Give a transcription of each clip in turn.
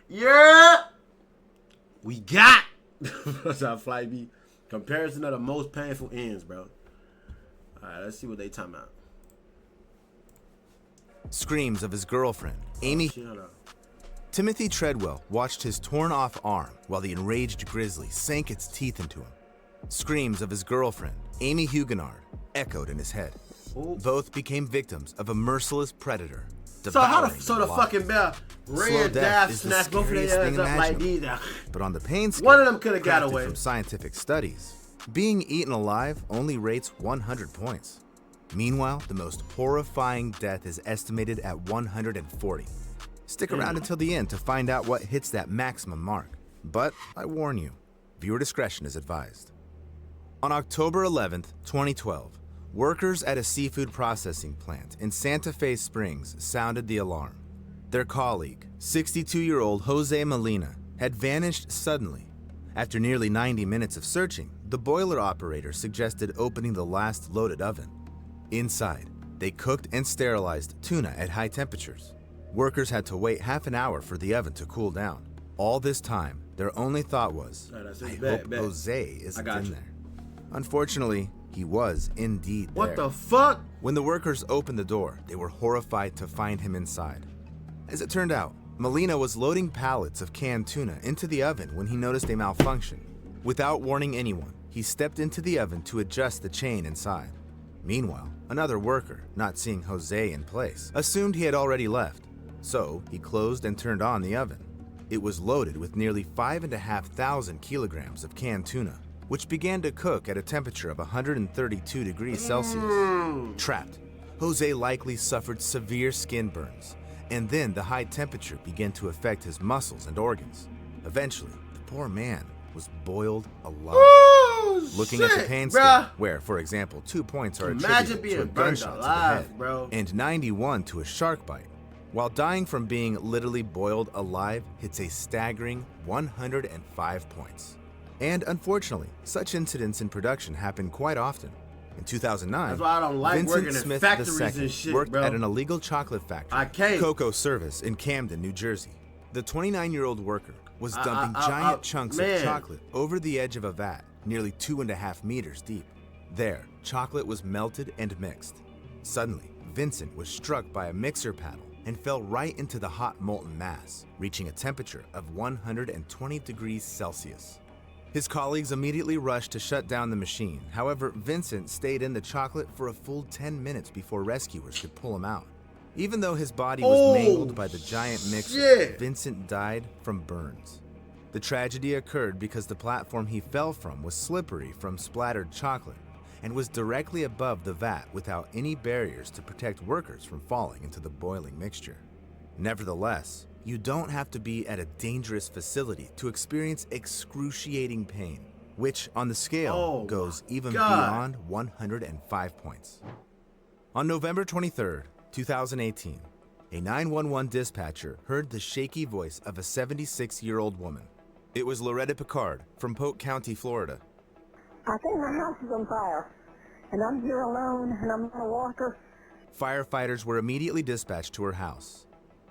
Yeah. We got. That's how flight be. Comparison of the most painful ends, bro. All right, let's see what they talking about. Screams of his girlfriend, Amy. Shit, hold on. Timothy Treadwell watched his torn-off arm while the enraged grizzly sank its teeth into him. Screams of his girlfriend, Amy Huguenard, echoed in his head. Ooh. Both became victims of a merciless predator. So how the devouring so their the lives. fucking bell Slow red death dive is the snatch both of their scariest ass thing up like imaginable. these. But on the pain scale, One of them coulda got crafted away. from scientific studies, being eaten alive only rates 100 points. Meanwhile, the most horrifying death is estimated at 140. Stick around until the end to find out what hits that maximum mark. But I warn you, viewer discretion is advised. On October 11th, 2012, workers at a seafood processing plant in Santa Fe Springs sounded the alarm. Their colleague, 62-year-old Jose Molina, had vanished suddenly. After nearly 90 minutes of searching, the boiler operator suggested opening the last loaded oven. Inside, they cooked and sterilized tuna at high temperatures. Workers had to wait half an hour for the oven to cool down. All this time, their only thought was, I hope Jose isn't in there. Unfortunately, he was indeed there. What the fuck? When the workers opened the door, they were horrified to find him inside. As it turned out, Molina was loading pallets of canned tuna into the oven when he noticed a malfunction. Without warning anyone, he stepped into the oven to adjust the chain inside. Meanwhile, another worker, not seeing Jose in place, assumed he had already left. So, he closed and turned on the oven. It was loaded with nearly 5,500 kilograms of canned tuna, which began to cook at a temperature of 132 degrees Celsius. Trapped, Jose likely suffered severe skin burns, and then the high temperature began to affect his muscles and organs. Eventually, the poor man was boiled alive. Ooh, Looking shit, at the pain bruh. scale, where, for example, 2 points are Imagine attributed being to a burned gunshot to the alive, head, bro. and 91 to a shark bite, while dying from being literally boiled alive hits a staggering 105 points. And unfortunately, such incidents in production happen quite often. In 2009, That's why I don't like Vincent working in Smith factories II and shit, worked bro. at an illegal chocolate factory, I can't. Cocoa Service in Camden, New Jersey. The 29-year-old worker was dumping giant chunks of chocolate over the edge of a vat, nearly 2.5 meters deep. There, chocolate was melted and mixed. Suddenly, Vincent was struck by a mixer paddle and fell right into the hot molten mass, reaching a temperature of 120 degrees Celsius. His colleagues immediately rushed to shut down the machine. However, Vincent stayed in the chocolate for a full 10 minutes before rescuers could pull him out. Even though his body was mangled by the giant mixer, Vincent died from burns. The tragedy occurred because the platform he fell from was slippery from splattered chocolate and was directly above the vat without any barriers to protect workers from falling into the boiling mixture. Nevertheless, you don't have to be at a dangerous facility to experience excruciating pain, which on the scale goes even beyond 105 points. On November 23rd, 2018, a 911 dispatcher heard the shaky voice of a 76-year-old woman. It was Loretta Picard from Polk County, Florida. I think my house is on fire, and I'm here alone, and I'm on a walker. Firefighters were immediately dispatched to her house.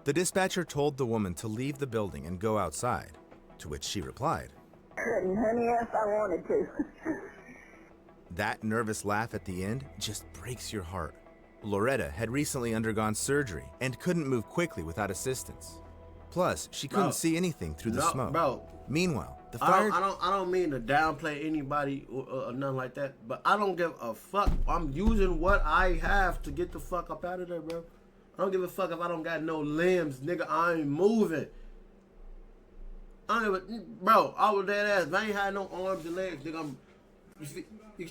The dispatcher told the woman to leave the building and go outside, to which she replied, Couldn't, honey, yes, I wanted to. That nervous laugh at the end just breaks your heart. Loretta had recently undergone surgery and couldn't move quickly without assistance. Plus, she couldn't see anything through the smoke. Meanwhile, the fire... I don't mean to downplay anybody or nothing like that, but I don't give a fuck. I'm using what I have to get the fuck up out of there, bro. I don't give a fuck if I don't got no limbs, nigga. I ain't moving. I don't give a... Bro, I was dead ass. If I ain't had no arms and legs, nigga, you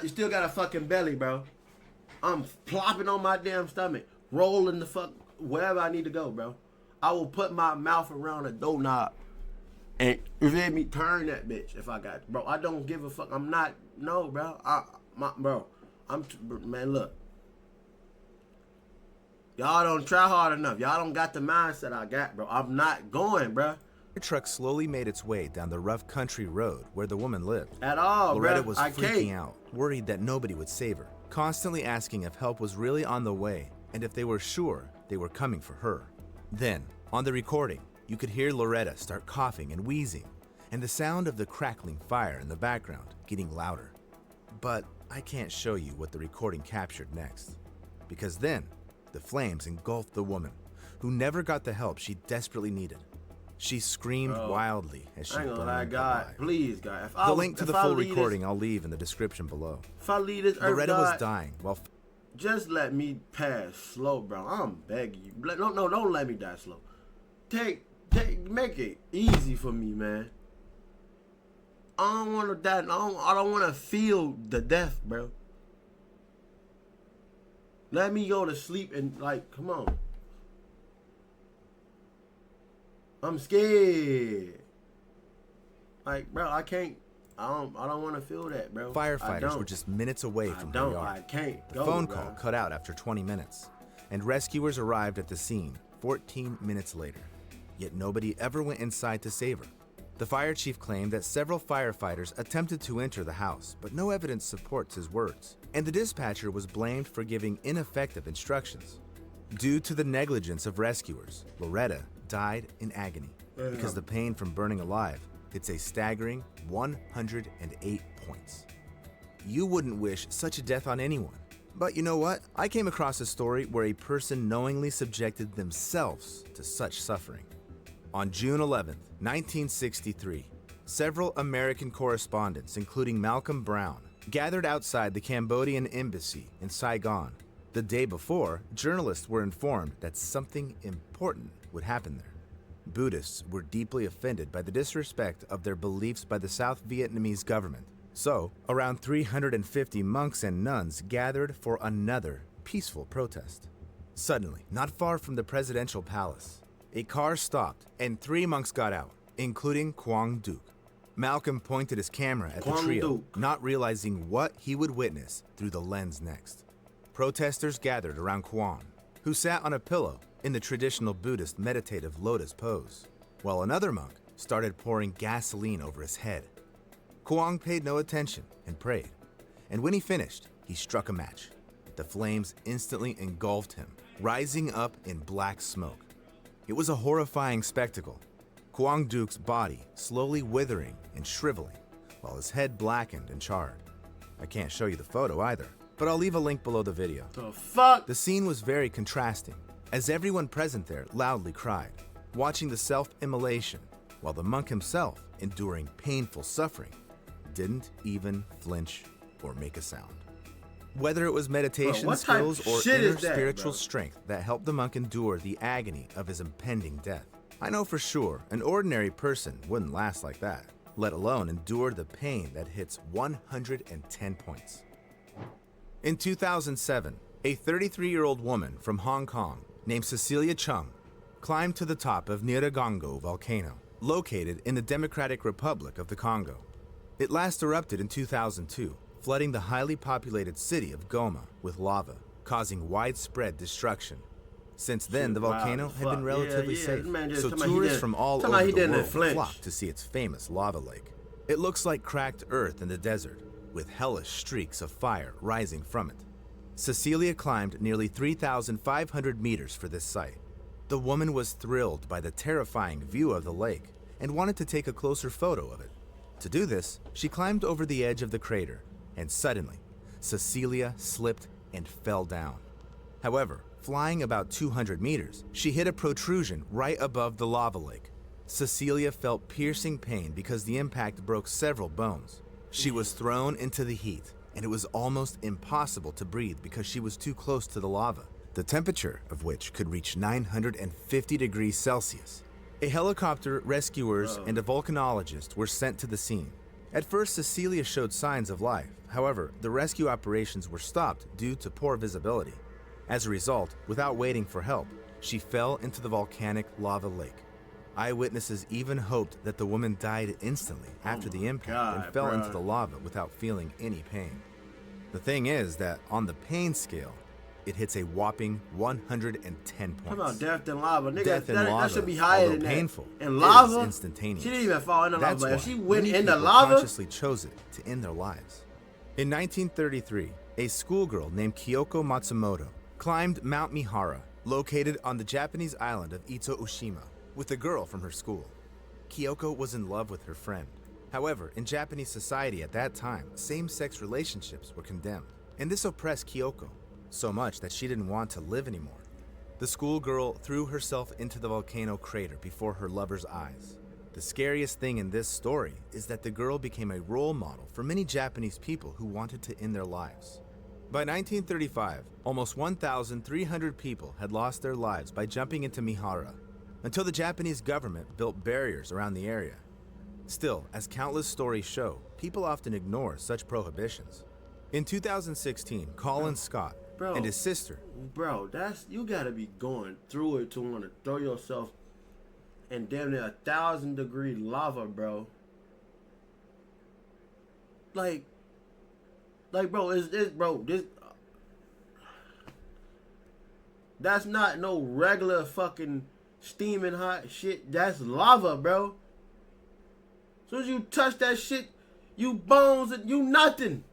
still got a fucking belly, bro. I'm plopping on my damn stomach, rolling the fuck wherever I need to go, bro. I will put my mouth around a doorknob and, you feel me, turn that bitch if I got it. Bro, I don't give a fuck. I'm not, no, bro. Man, look. Y'all don't try hard enough. Y'all don't got the mindset I got, bro. I'm not going, bro. The truck slowly made its way down the rough country road where the woman lived. At all, Loretta bro. was freaking out, worried that nobody would save her, constantly asking if help was really on the way and if they were sure they were coming for her. Then, on the recording, you could hear Loretta start coughing and wheezing, and the sound of the crackling fire in the background getting louder. But I can't show you what the recording captured next, because then the flames engulfed the woman, who never got the help she desperately needed. She screamed wildly as she burned alive. Please, God. The link to the full recording I'll leave in the description below. If I leave this earth, Loretta was dying while... Just let me pass slow, bro. I'm begging you. No, don't let me die slow. Make it easy for me, man. I don't want to die. I don't want to feel the death, bro. Let me go to sleep and, like, come on. I'm scared. Like, bro, I can't. I don't want to feel that, bro. Firefighters were just minutes away from the yard. I can't The phone call cut out after 20 minutes, and rescuers arrived at the scene 14 minutes later. Yet nobody ever went inside to save her. The fire chief claimed that several firefighters attempted to enter the house, but no evidence supports his words. And the dispatcher was blamed for giving ineffective instructions. Due to the negligence of rescuers, Loretta died in agony because the pain from burning alive hits a staggering 108 points. You wouldn't wish such a death on anyone. But you know what? I came across a story where a person knowingly subjected themselves to such suffering. On June 11, 1963, several American correspondents, including Malcolm Brown, gathered outside the Cambodian embassy in Saigon. The day before, journalists were informed that something important would happen there. Buddhists were deeply offended by the disrespect of their beliefs by the South Vietnamese government. So, around 350 monks and nuns gathered for another peaceful protest. Suddenly, not far from the presidential palace, a car stopped and 3 monks got out, including Quang Duc. Malcolm pointed his camera at the trio, not realizing what he would witness through the lens next. Protesters gathered around Quang, who sat on a pillow in the traditional Buddhist meditative lotus pose, while another monk started pouring gasoline over his head. Quang paid no attention and prayed, and when he finished, he struck a match. The flames instantly engulfed him, rising up in black smoke. It was a horrifying spectacle. Quang Duc's body slowly withering and shriveling, while his head blackened and charred. I can't show you the photo either, but I'll leave a link below the video. The fuck? The scene was very contrasting, as everyone present there loudly cried, watching the self-immolation, while the monk himself, enduring painful suffering, didn't even flinch or make a sound. Whether it was meditation skills or inner spiritual strength that helped the monk endure the agony of his impending death, I know for sure an ordinary person wouldn't last like that, let alone endure the pain that hits 110 points. In 2007, a 33-year-old woman from Hong Kong named Cecilia Chung climbed to the top of MeroGhee volcano, located in the Democratic Republic of the Congo. It last erupted in 2002, flooding the highly populated city of Goma with lava, causing widespread destruction. Since then, the volcano had been relatively safe, so tourists from all over the world flocked to see its famous lava lake. It looks like cracked earth in the desert, with hellish streaks of fire rising from it. Cecilia climbed nearly 3,500 meters for this site. The woman was thrilled by the terrifying view of the lake and wanted to take a closer photo of it. To do this, she climbed over the edge of the crater, and suddenly, Cecilia slipped and fell down. However, flying about 200 meters, she hit a protrusion right above the lava lake. Cecilia felt piercing pain because the impact broke several bones. She was thrown into the heat, and it was almost impossible to breathe because she was too close to the lava, the temperature of which could reach 950 degrees Celsius. A helicopter, rescuers, and a volcanologist were sent to the scene. At first, Cecilia showed signs of life. However, the rescue operations were stopped due to poor visibility. As a result, without waiting for help, she fell into the volcanic lava lake. Eyewitnesses even hoped that the woman died instantly after the impact and fell into the lava without feeling any pain. The thing is that on the pain scale, it hits a whopping 110 points. Come on, death and lava, nigga. Death and lava, that should be higher than that. Painful, and lava, is instantaneous. She didn't even fall in the That's lava. why If she went many in the people lava, consciously chose it to end their lives. In 1933, a schoolgirl named Kyoko Matsumoto climbed Mount Mihara, located on the Japanese island of Ito Ushima. with a girl from her school. Kyoko was in love with her friend. However, in Japanese society at that time, same-sex relationships were condemned, and this oppressed Kyoko so much that she didn't want to live anymore. The schoolgirl threw herself into the volcano crater before her lover's eyes. The scariest thing in this story is that the girl became a role model for many Japanese people who wanted to end their lives. By 1935, almost 1,300 people had lost their lives by jumping into Mihara, until the Japanese government built barriers around the area. Still, as countless stories show, people often ignore such prohibitions. In 2016, Colin Scott and his sister... Bro, you gotta be going through it to want to throw yourself in damn near 1,000-degree lava, bro. Like, bro, that's not no regular fucking steaming hot shit. That's lava, bro. As soon as you touch that shit, you bones and you nothing.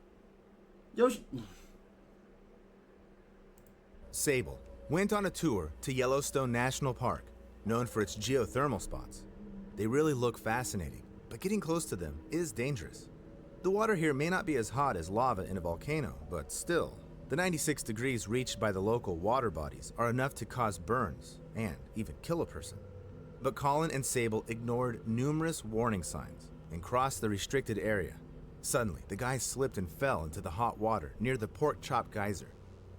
Sable went on a tour to Yellowstone National Park, known for its geothermal spots. They really look fascinating, but getting close to them is dangerous. The water here may not be as hot as lava in a volcano, but still, the 96 degrees reached by the local water bodies are enough to cause burns and even kill a person. But Colin and Sable ignored numerous warning signs and crossed the restricted area. Suddenly, the guy slipped and fell into the hot water near the Pork Chop Geyser.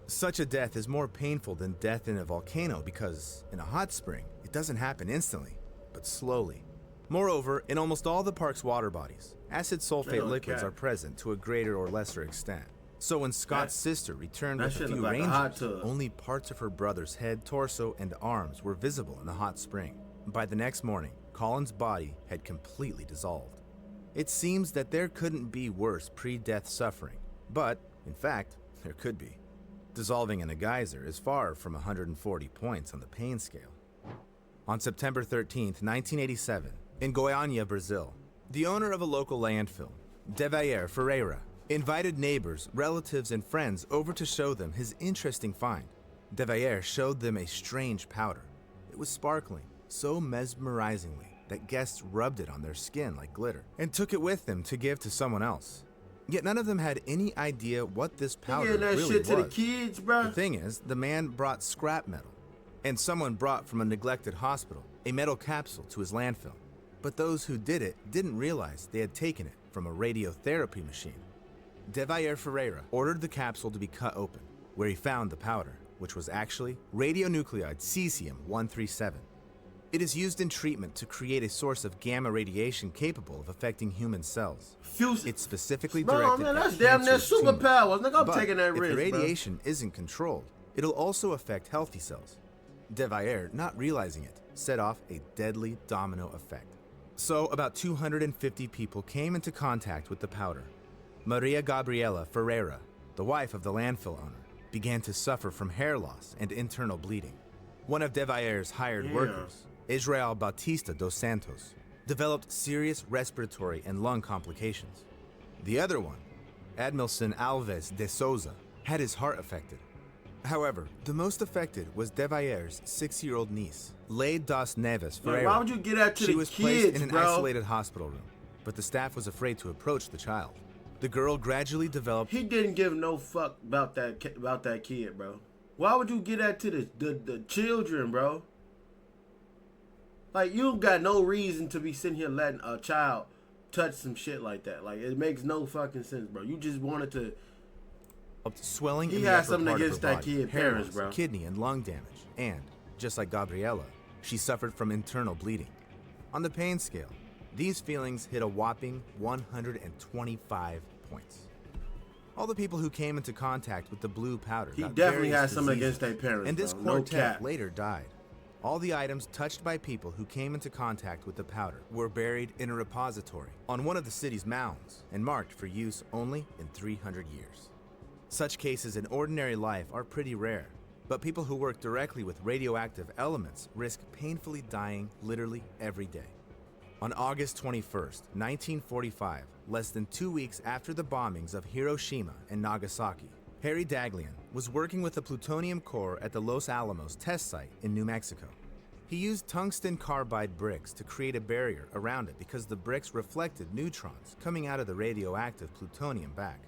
Such a death is more painful than death in a volcano because, in a hot spring, it doesn't happen instantly, but slowly. Moreover, in almost all the park's water bodies, acid sulfate liquids are present to a greater or lesser extent. So when Scott's sister returned with a few rangers, only parts of her brother's head, torso, and arms were visible in the hot spring. By the next morning, Colin's body had completely dissolved. It seems that there couldn't be worse pre-death suffering, but, in fact, there could be. Dissolving in a geyser is far from 140 points on the pain scale. On September 13, 1987, in Goiânia, Brazil, the owner of a local landfill, Devair Ferreira, invited neighbors, relatives, and friends over to show them his interesting find. Devair showed them a strange powder. It was sparkling so mesmerizingly that guests rubbed it on their skin like glitter and took it with them to give to someone else. Yet none of them had any idea what this powder really was. To the kids, bro. The thing is, the man brought scrap metal, and someone brought from a neglected hospital a metal capsule to his landfill. But those who did it didn't realize they had taken it from a radiotherapy machine. Devair Ferreira ordered the capsule to be cut open, where he found the powder, which was actually radionuclide cesium-137. It is used in treatment to create a source of gamma radiation capable of affecting human cells. It's specifically directed at that's damn near superpowers. Nigga, I'm taking that risk, if the radiation isn't controlled, it'll also affect healthy cells. Devair, not realizing it, set off a deadly domino effect. So about 250 people came into contact with the powder. Maria Gabriela Ferreira, the wife of the landfill owner, began to suffer from hair loss and internal bleeding. One of Devair's hired workers, Israel Bautista dos Santos, developed serious respiratory and lung complications. The other one, Admilson Alves de Souza, had his heart affected. However, the most affected was Devair's 6-year-old niece, Leide das Neves Ferreira. Why would you get out to She the was kids, placed in an bro? isolated hospital room, but the staff was afraid to approach the child. The girl gradually developed... He didn't give no fuck about that kid, bro. Why would you get out to the children, bro? Like, you got no reason to be sitting here letting a child touch some shit like that. Like, it makes no fucking sense, bro. You just wanted to... Swelling he in the had upper something part against of her that body, kid hair parents, loss, bro. kidney and lung damage, and, just like Gabriela, she suffered from internal bleeding. On the pain scale, these feelings hit a whopping 125 points. All the people who came into contact with the blue powder He got definitely various had something diseases, against their parents, and this bro. No quartet cap. later died. All the items touched by people who came into contact with the powder were buried in a repository on one of the city's mounds and marked for use only in 300 years. Such cases in ordinary life are pretty rare, but people who work directly with radioactive elements risk painfully dying literally every day. On August 21st, 1945, less than 2 weeks after the bombings of Hiroshima and Nagasaki, Harry Daghlian was working with the plutonium core at the Los Alamos test site in New Mexico. He used tungsten carbide bricks to create a barrier around it because the bricks reflected neutrons coming out of the radioactive plutonium back.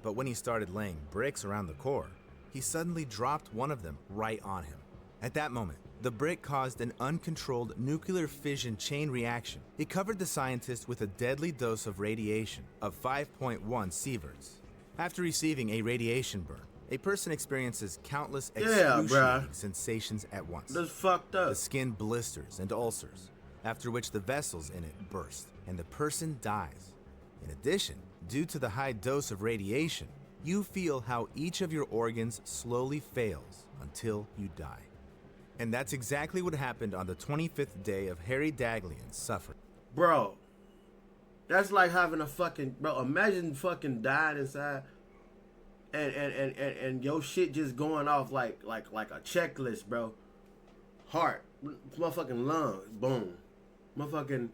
But when he started laying bricks around the core, he suddenly dropped one of them right on him. At that moment, the brick caused an uncontrolled nuclear fission chain reaction. It covered the scientist with a deadly dose of radiation of 5.1 sieverts. After receiving a radiation burn, a person experiences countless excruciating sensations at once. That's fucked up. The skin blisters and ulcers, after which the vessels in it burst, and the person dies. In addition, due to the high dose of radiation, you feel how each of your organs slowly fails until you die. And that's exactly what happened on the 25th day of Harry Daghlian's suffering. Bro, that's like having a fucking... Bro, imagine fucking dying inside and your shit just going off like a checklist, bro. Heart, motherfucking lungs, boom. Motherfucking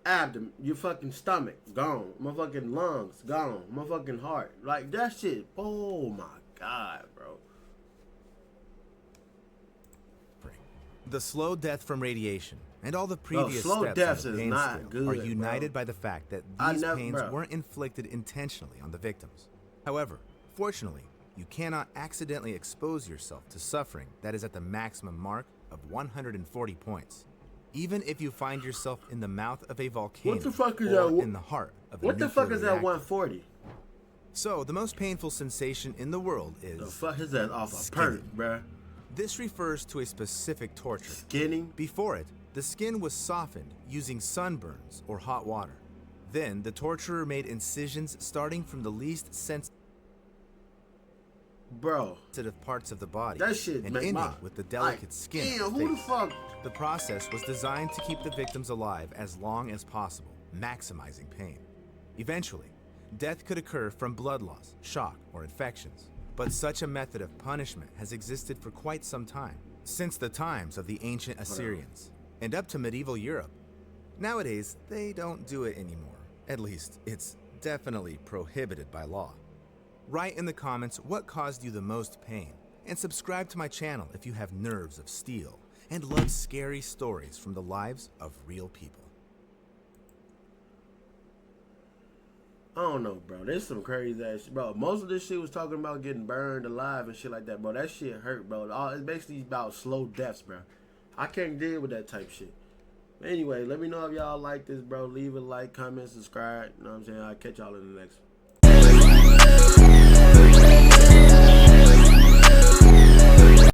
abdomen, your fucking stomach, gone. Motherfucking lungs, gone. Motherfucking heart. Like, that shit, oh my God, bro. The slow death from radiation and all the previous slow steps deaths on the is pain not scale good, are united bro. by the fact that these pains weren't inflicted intentionally on the victims. However, fortunately, you cannot accidentally expose yourself to suffering that is at the maximum mark of 140 points. Even if you find yourself in the mouth of a volcano what the fuck is or that? in the heart of a What the fuck is that reactor. 140? So, the most painful sensation in the world is... The fuck is that off a perk, bruh? This refers to a specific torture. Skinning? Before it, the skin was softened using sunburns or hot water. Then, the torturer made incisions starting from the least sensitive parts of the body that shit and ending with the delicate skin of the who the face. fuck? The process was designed to keep the victims alive as long as possible, maximizing pain. Eventually, death could occur from blood loss, shock, or infections. But such a method of punishment has existed for quite some time, since the times of the ancient Assyrians, and up to medieval Europe. Nowadays, they don't do it anymore. At least, it's definitely prohibited by law. Write in the comments what caused you the most pain, and subscribe to my channel if you have nerves of steel and love scary stories from the lives of real people. I don't know, bro. There's some crazy ass shit, bro. Most of this shit was talking about getting burned alive and shit like that, bro. That shit hurt, bro. It's basically about slow deaths, bro. I can't deal with that type shit. But anyway, let me know if y'all like this, bro. Leave a like, comment, subscribe. You know what I'm saying? I'll catch y'all in the next one.